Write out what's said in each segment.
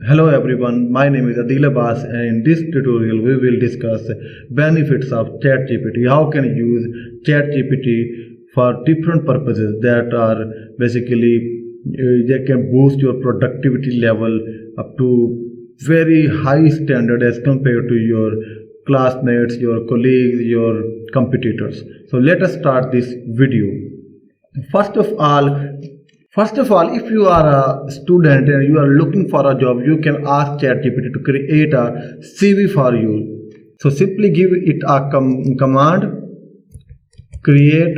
Hello everyone, my name is Adil Abbas and in this tutorial we will discuss benefits of Chatgpt. How can you use Chatgpt for different purposes that are basically they can boost your productivity level up to very high standard as compared to your classmates, your colleagues, your competitors. So let us start this video. First of all, if you are a student and you are looking for a job, you can ask ChatGPT to create a CV for you. So simply give it a command, create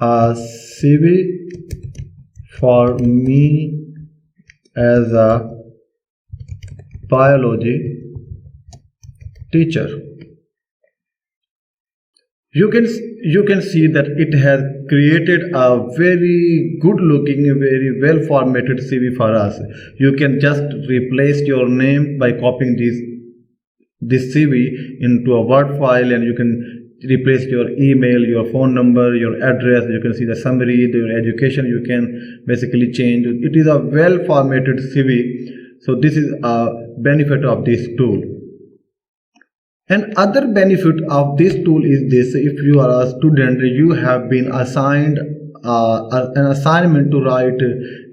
a CV for me as a biology teacher. You can see that it has created a very good looking, very well formatted CV for us. You can just replace your name by copying this CV into a Word file, and you can replace your email, your phone number, your address. You can see the summary, your education you can basically change. It is a well formatted CV. So this is a benefit of this tool. And other benefit of this tool is this: if you are a student, you have been assigned an assignment to write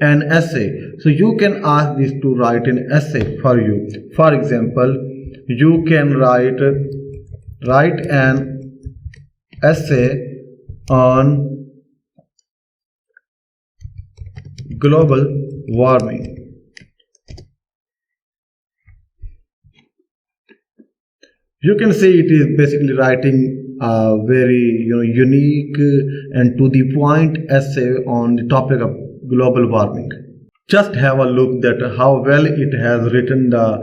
an essay. So you can ask this to write an essay for you. For example, you can write an essay on global warming. You can see it is basically writing a very unique and to the point essay on the topic of global warming. Just have a look at how well it has written the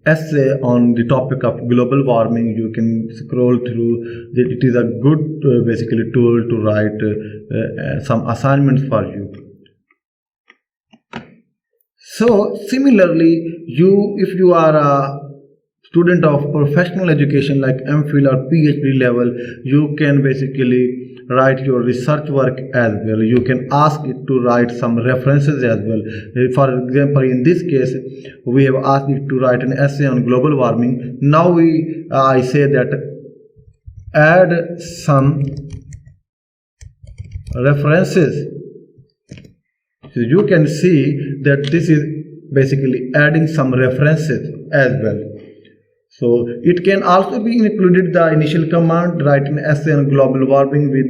essay on the topic of global warming. You can scroll through. It is a good basically tool to write some assignments for you. So similarly, if you are a student of professional education like MPhil or PhD level, you can basically write your research work as well. You can ask it to write some references as well. For example, in this case, we have asked it to write an essay on global warming. Now I say that add some references. So you can see that this is basically adding some references as well. So it can also be included the initial command, write an essay on global warming with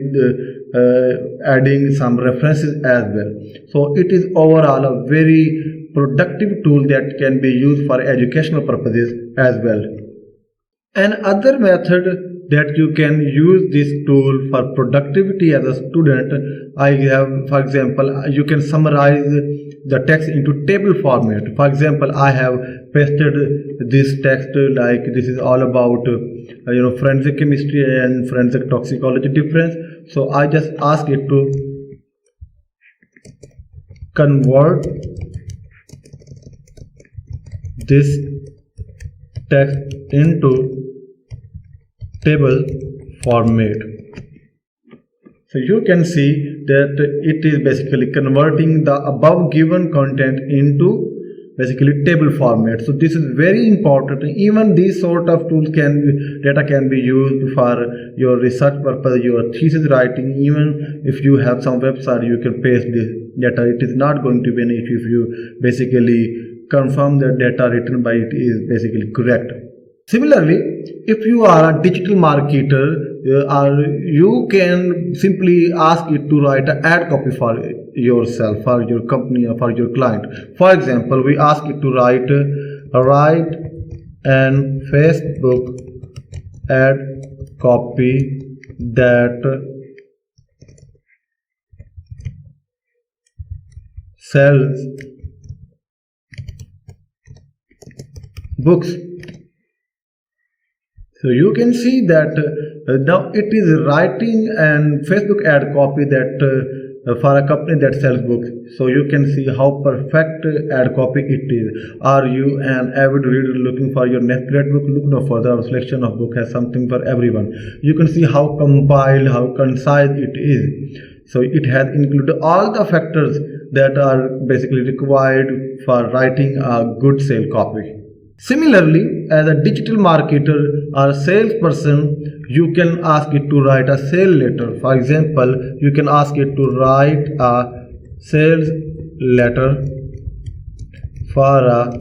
adding some references as well. So it is overall a very productive tool that can be used for educational purposes as well. Another method that you can use this tool for productivity as a student, I have, for example, you can summarize the text into table format. For example, I have pasted this text like this is all about forensic chemistry and forensic toxicology difference. So I just ask it to convert this text into table format. So you can see that it is basically converting the above given content into basically table format. So this is very important. Even these sort of tools data can be used for your research purpose, your thesis writing. Even if you have some website, you can paste this data. It is not going to be an issue if you basically confirm that data written by it is basically correct. Similarly, if you are a digital marketer, you can simply ask it to write an ad copy for yourself, for your company, or for your client. For example, we ask it to write an Facebook ad copy that sells books. So you can see that now it is writing an Facebook ad copy that for a company that sells books. So you can see how perfect ad copy it is. Are you an avid reader looking for your next great book? Look no further. Our selection of book has something for everyone. You can see how compiled, how concise it is. So it has included all the factors that are basically required for writing a good sale copy. Similarly, as a digital marketer or salesperson, you can ask it to write a sale letter. For example, you can ask it to write a sales letter for a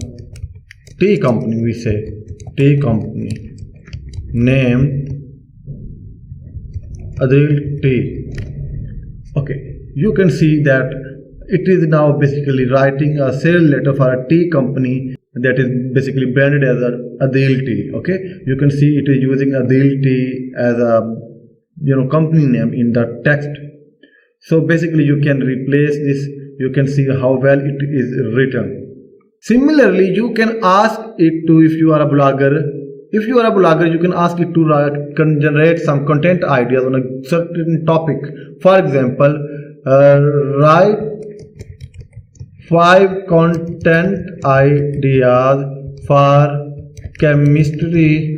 tea company, we say tea company, name Adil Tea. Okay, you can see that it is now basically writing a sales letter for a tea company that is basically branded as a Adil Tea. Okay, you can see it is using Adil Tea as a company name in the text. So basically you can replace this. You can see how well it is written. Similarly, you can ask it to, if you are a blogger, you can ask it to generate some content ideas on a certain topic. For example, write 5 content ideas for chemistry.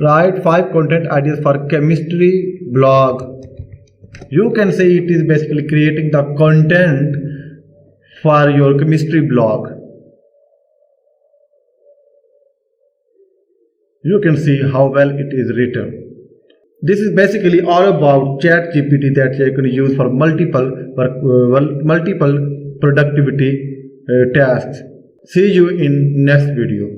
Write 5 content ideas for chemistry blog. You can say it is basically creating the content for your chemistry blog. You can see how well it is written. This is basically all about Chatgpt that you can use for multiple productivity tasks. See you in next video.